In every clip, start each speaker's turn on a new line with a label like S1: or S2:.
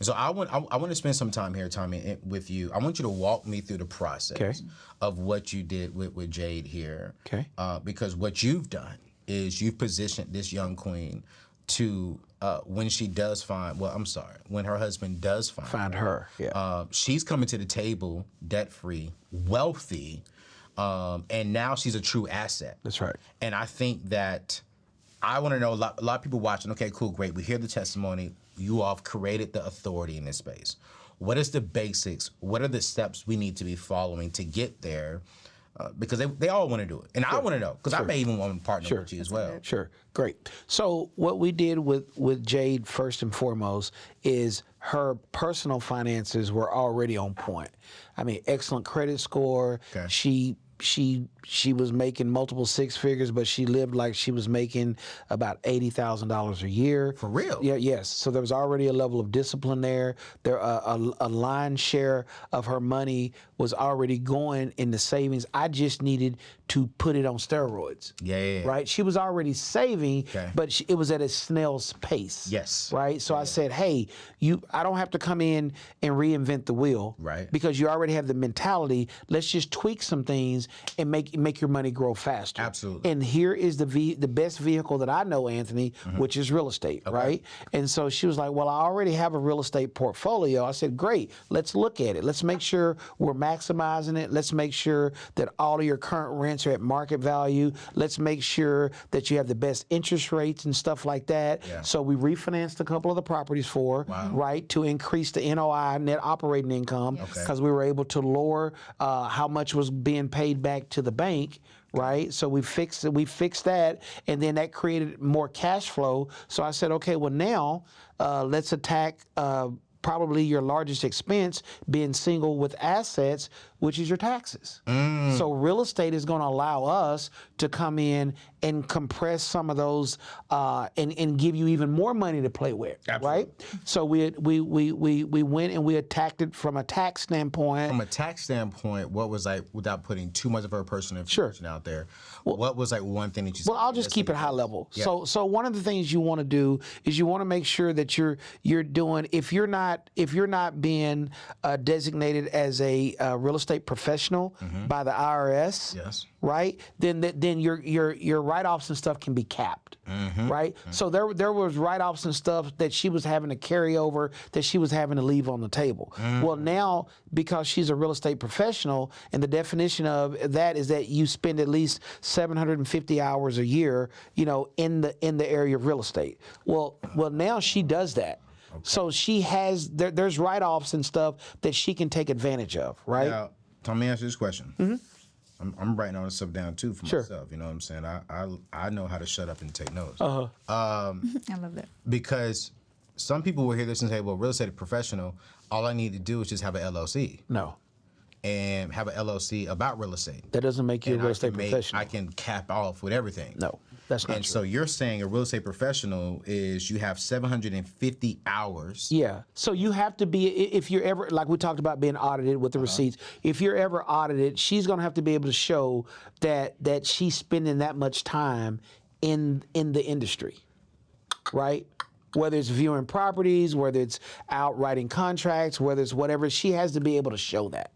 S1: So I want to spend some time here, Tommy, with you. I want you to walk me through the process of what you did with Jade here.
S2: Okay.
S1: Because what you've done is you've positioned this young queen to when she does find, when her husband does find
S2: her,
S1: she's coming to the table debt-free, wealthy, and now she's a true asset.
S2: That's right.
S1: And I think that I want to know, a lot of people watching, okay, cool, great, we hear the testimony, you all have created the authority in this space. What is the basics? What are the steps we need to be following to get there? Because they all want to do it. And I want to know, because I may even want to partner with you as well.
S2: Sure, great. So what we did with Jade, first and foremost, is her personal finances were already on point. I mean, excellent credit score.
S1: Okay.
S2: She was making multiple six figures, but she lived like she was making about $80,000 a year.
S1: For real?
S2: Yeah, yes. So there was already a level of discipline there. A lion's share of her money was already going in the savings. I just needed to put it on steroids.
S1: Yeah.
S2: Right? She was already saving, but it was at a snail's pace.
S1: Yes.
S2: Right? So I said, hey, I don't have to come in and reinvent the wheel.
S1: Right.
S2: Because you already have the mentality. Let's just tweak some things and make your money grow faster.
S1: Absolutely.
S2: And here is the best vehicle that I know, Anthony, which is real estate, right? And so she was like, well, I already have a real estate portfolio. I said, great, let's look at it. Let's make sure we're maximizing it. Let's make sure that all of your current rents are at market value. Let's make sure that you have the best interest rates and stuff like that.
S1: Yeah.
S2: So we refinanced a couple of the properties for her, right, to increase the NOI, net operating income, because we were able to lower how much was being paid back to the bank, right? So we fixed that, and then that created more cash flow. So I said, okay, well now let's attack probably your largest expense, being single with assets, which is your taxes. So real estate is going to allow us to come in and compress some of those and give you even more money to play with, right? So we went and we attacked it from a tax standpoint.
S1: From a tax standpoint, what was like, without putting too much of her personal information out there, what was like one thing that you said?
S2: Well, I'll just keep it high level. Yeah. So one of the things you want to do is you want to make sure that you're doing, if you're not being designated as a real estate professional by the IRS, right? Then your write-offs and stuff can be capped, right? So there was write-offs and stuff that she was having to carry over, that she was having to leave on the table. Well, now, because she's a real estate professional, and the definition of that is that you spend at least 750 hours a year, in the area of real estate. Well, now she does that. So she has, there's write-offs and stuff that she can take advantage of, right?
S1: Now, let me ask you this question. I'm writing all this stuff down too for myself. You know what I'm saying? I know how to shut up and take notes.
S3: I love that.
S1: Because some people will hear this and say, well, real estate professional, all I need to do is just have an LLC.
S2: No.
S1: And have an LLC about real estate.
S2: That doesn't make you a real estate professional.
S1: I can cap off with everything.
S2: No, that's not true.
S1: And so you're saying a real estate professional is you have 750 hours.
S2: Yeah. So you have to be, if you're ever, like we talked about being audited with the receipts, if you're ever audited, she's going to have to be able to show that she's spending that much time in the industry, right? Whether it's viewing properties, whether it's out writing contracts, whether it's whatever, she has to be able to show that,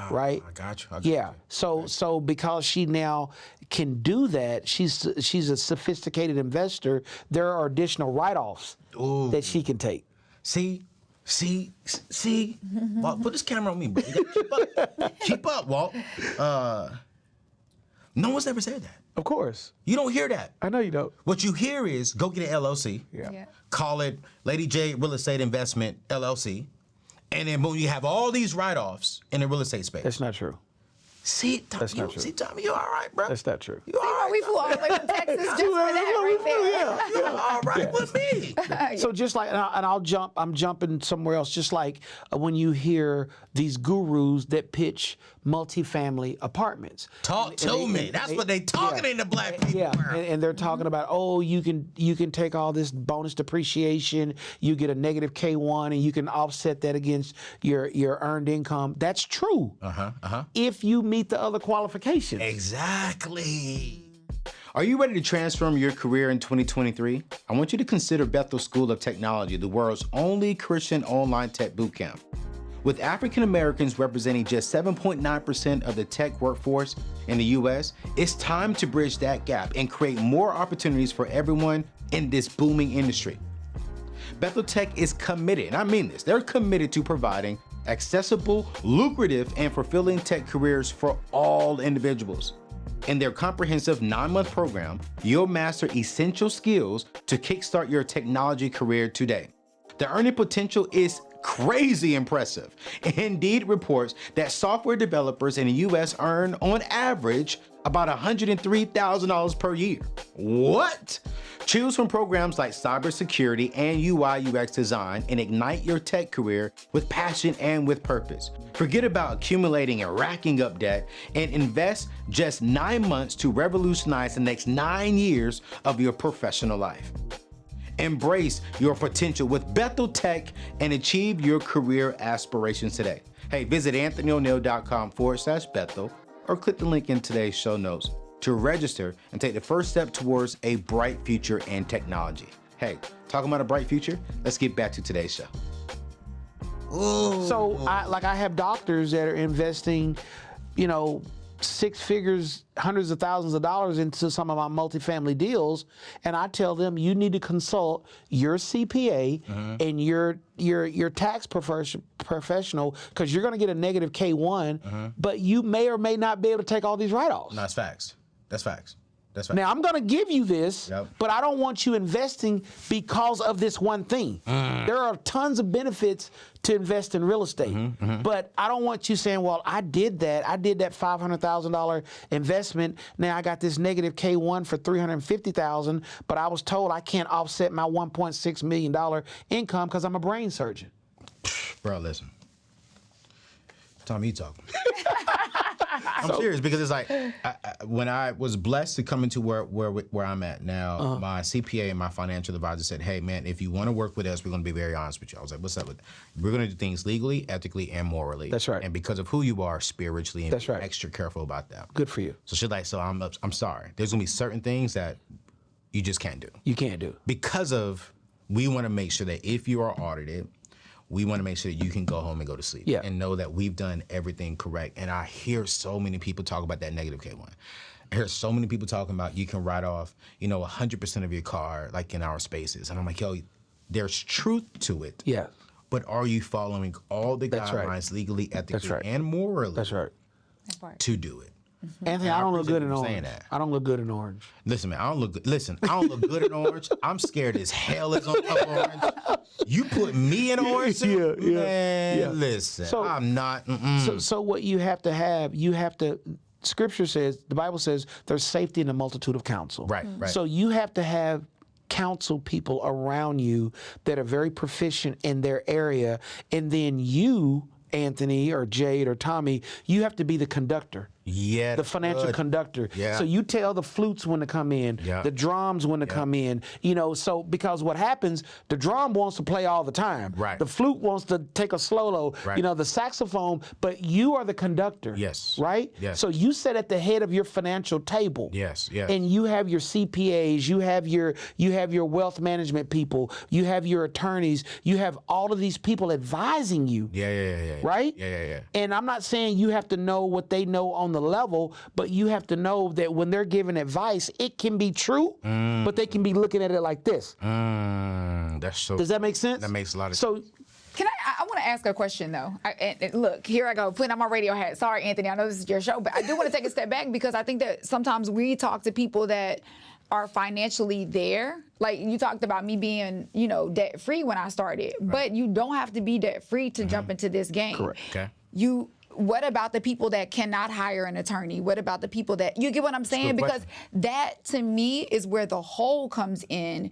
S2: right?
S1: I got you.
S2: So because she now can do that, she's a sophisticated investor. There are additional write-offs that she can take.
S1: See. Walt, put this camera on me, bro. You gotta keep up, Walt. No one's ever said that.
S2: Of course.
S1: You don't hear that.
S2: I know you don't.
S1: What you hear is go get an LLC.
S2: Yeah.
S1: Call it Lady J Real Estate Investment LLC. And then boom, you have all these write-offs in the real estate space.
S2: That's not true.
S1: See, Tommy,
S2: That's not true.
S1: See, Tommy, you all right, bro?
S2: That's not true.
S1: You all right?
S3: We flew all the way from Texas just for that right there.
S1: You all right with me?
S2: So just like, and I'm jumping somewhere else, just like when you hear these gurus that pitch multifamily apartments.
S1: Talk to me. That's what they talking in the black people.
S2: Yeah, and they're talking about, you can take all this bonus depreciation, you get a negative K1, and you can offset that against your earned income. That's true. If you meet the other qualifications.
S1: Exactly. Are you ready to transform your career in 2023? I want you to consider Bethel School of Technology, the world's only Christian online tech bootcamp. With African Americans representing just 7.9% of the tech workforce in the US, it's time to bridge that gap and create more opportunities for everyone in this booming industry. Bethel Tech is committed, and I mean this, they're committed to providing accessible, lucrative, and fulfilling tech careers for all individuals. In their comprehensive 9-month program, you'll master essential skills to kickstart your technology career today. The earning potential is crazy impressive. Indeed reports that software developers in the US earn on average about $103,000 per year. What? Choose from programs like cybersecurity and UI UX design and ignite your tech career with passion and with purpose. Forget about accumulating and racking up debt and invest just 9 months to revolutionize the next 9 years of your professional life. Embrace your potential with Bethel Tech and achieve your career aspirations today. Hey, visit anthonyoneal.com/Bethel or click the link in today's show notes to register and take the first step towards a bright future in technology. Hey, talking about a bright future, let's get back to today's show.
S2: So I have doctors that are investing, 6 figures, hundreds of thousands of dollars into some of my multifamily deals, and I tell them you need to consult your CPA and your tax professional because you're going to get a negative K1, but you may or may not be able to take all these write-offs.
S1: No, that's facts. That's facts. That's facts.
S2: Now, I'm going to give you this, but I don't want you investing because of this one thing. There are tons of benefits to invest in real estate, but I don't want you saying, well, I did that $500,000 investment. Now I got this negative K1 for $350,000, but I was told I can't offset my $1.6 million income because I'm a brain surgeon.
S1: Bro, listen. Tommy, you talking. I'm serious because it's like when I was blessed to come into where I'm at now, my CPA and my financial advisor said, "Hey, man, if you want to work with us, we're going to be very honest with you." I was like, "What's up with that?" We're going to do things legally, ethically, and morally.
S2: That's right.
S1: And because of who you are spiritually, and
S2: that's right.
S1: Extra careful about that.
S2: Good for you.
S1: So she's like, I'm sorry. There's going to be certain things that you just can't do.
S2: You can't do
S1: because of we want to make sure that if you are audited, we want to make sure that you can go home and go to sleep and know that we've done everything correct. And I hear so many people talk about that negative K1. I hear so many people talking about you can write off, 100% of your car, like in our spaces. And I'm like, yo, there's truth to it.
S2: Yeah.
S1: But are you following all the guidelines legally, ethically, and morally to do it?
S2: Anthony, I don't look good in orange. I don't look good in orange.
S1: Listen, man, I don't look good. Listen, I don't look good in orange. I'm scared as hell as on orange. You put me in orange, man. Listen, so, I'm not.
S2: So what you have to. Scripture says, the Bible says, there's safety in the multitude of counsel.
S1: Right.
S2: So you have to have counsel people around you that are very proficient in their area, and then you, Anthony or Jade or Tommy, you have to be the conductor.
S1: Yeah,
S2: the financial conductor.
S1: Yeah.
S2: So you tell the flutes when to come in, the drums when to come in. So because what happens, the drum wants to play all the time.
S1: Right.
S2: The flute wants to take a slow-lo.
S1: Right.
S2: The saxophone, but you are the conductor.
S1: Yes.
S2: Right?
S1: Yes.
S2: So you sit at the head of your financial table.
S1: Yes.
S2: And you have your CPAs, you have your wealth management people, you have your attorneys, you have all of these people advising you.
S1: Yeah.
S2: Right?
S1: Yeah.
S2: And I'm not saying you have to know what they know on the level, but you have to know that when they're giving advice, it can be true, but they can be looking at it like this.
S1: That's so.
S2: Does that make sense?
S1: That makes a lot of sense.
S2: So,
S3: can I want to ask a question though. And look, here I go, putting on my radio hat. Sorry, Anthony, I know this is your show, but I do want to take a step back because I think that sometimes we talk to people that are financially there. Like you talked about me being, debt free when I started, but you don't have to be debt free to jump into this game.
S2: Correct.
S1: Okay.
S3: What about the people that cannot hire an attorney? What about the people that, you get what I'm saying? Because that to me is where the hole comes in.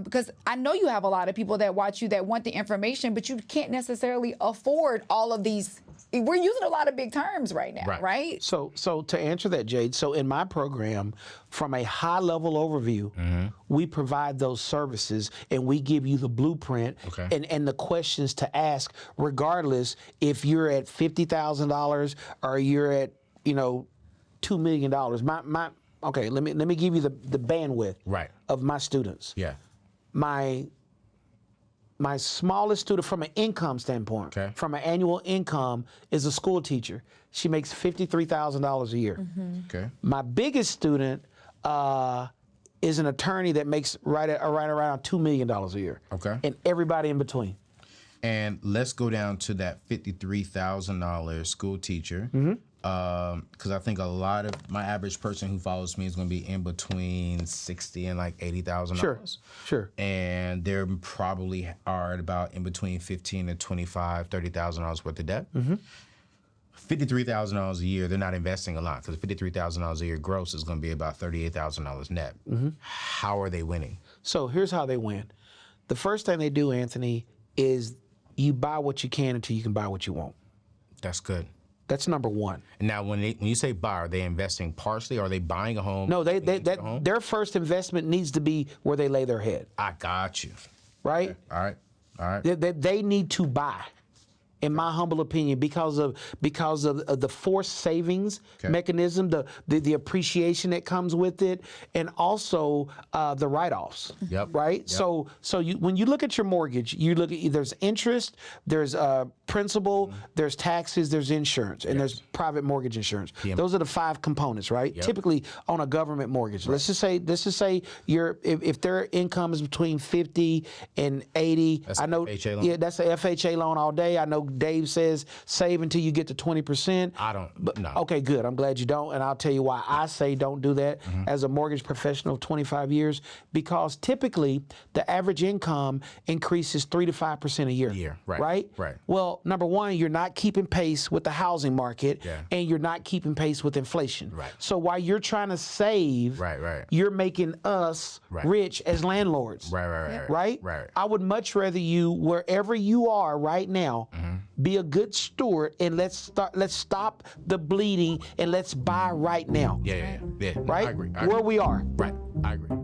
S3: Because I know you have a lot of people that watch you that want the information, but you can't necessarily afford all of these. We're using a lot of big terms right now, right?
S2: So to answer that, Jade, so in my program, from a high-level overview, we provide those services and we give you the blueprint and the questions to ask, regardless if you're at $50,000 or you're at, $2 million. okay, let me give you the bandwidth
S1: Right.
S2: of my students.
S1: Yeah.
S2: My smallest student from an income standpoint,
S1: Okay.
S2: from an annual income, is a school teacher. She makes $53,000 a year.
S1: Okay.
S2: My biggest student is an attorney that makes right around $2 million a year.
S1: Okay.
S2: And everybody in between.
S1: And let's go down to that $53,000 school teacher. Because I think a lot of my average person who follows me is going to be in between $60,000 and like $80,000.
S2: Sure.
S1: And there probably are at about in between $15,000 to $25,000, $30,000 worth of debt. $53,000 a year, they're not investing a lot because $53,000 a year gross is going to be about $38,000 net. How are they winning?
S2: So here's how they win. The first thing they do, Anthony, is you buy what you can until you can buy what you want.
S1: That's good.
S2: That's number one.
S1: Now, when you say buy, are they investing partially? Or are they buying a home?
S2: No, their first investment needs to be where they lay their head.
S1: I got you.
S2: Right?
S1: Okay. All right.
S2: They need to buy, in my humble opinion, because of the forced savings mechanism, the appreciation that comes with it, and also the write-offs.
S1: Yep.
S2: Right.
S1: Yep.
S2: So when you look at your mortgage, you look at there's interest, there's principal, there's taxes, there's insurance, and there's private mortgage insurance. Those are the 5 components, right?
S1: Yep. Typically
S2: on a government mortgage. Let's just say if their income is between 50 and 80.
S1: That's
S2: I know.
S1: FHA loan?
S2: Yeah, that's a FHA loan all day. I know Dave says save until you get to 20%.
S1: I don't. No.
S2: Okay, good. I'm glad you don't, and I'll tell you why I say don't do that as a mortgage professional of 25 years. Because typically the average income increases 3 to 5% a year.
S1: Right.
S2: Well, number one, you're not keeping pace with the housing market, and you're not keeping pace with inflation.
S1: Right.
S2: So while you're trying to save, you're making us rich as landlords.
S1: Right.
S2: I would much rather you, wherever you are right now, be a good steward, and let's stop the bleeding, and let's buy right now.
S1: Yeah.
S2: Right?
S1: I agree.
S2: Where we are.
S1: Right. I agree.